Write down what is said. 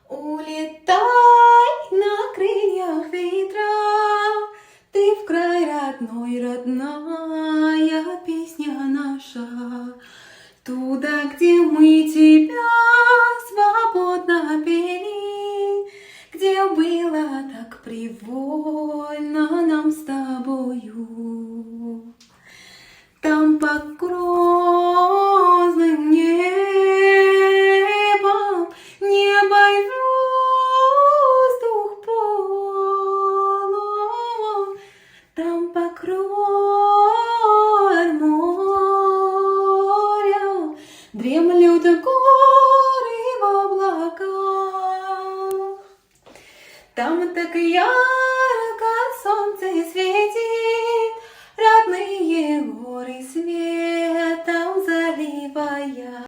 Улетай на крыльях ветра, ты в край родной, родная песня наша. Туда, где мы тебя свободно пели, где было так привольно нам с тобою. Там под грозным небом, небо и воздух полон, там покрой моря, дремлют горы в облаках. Там так ярко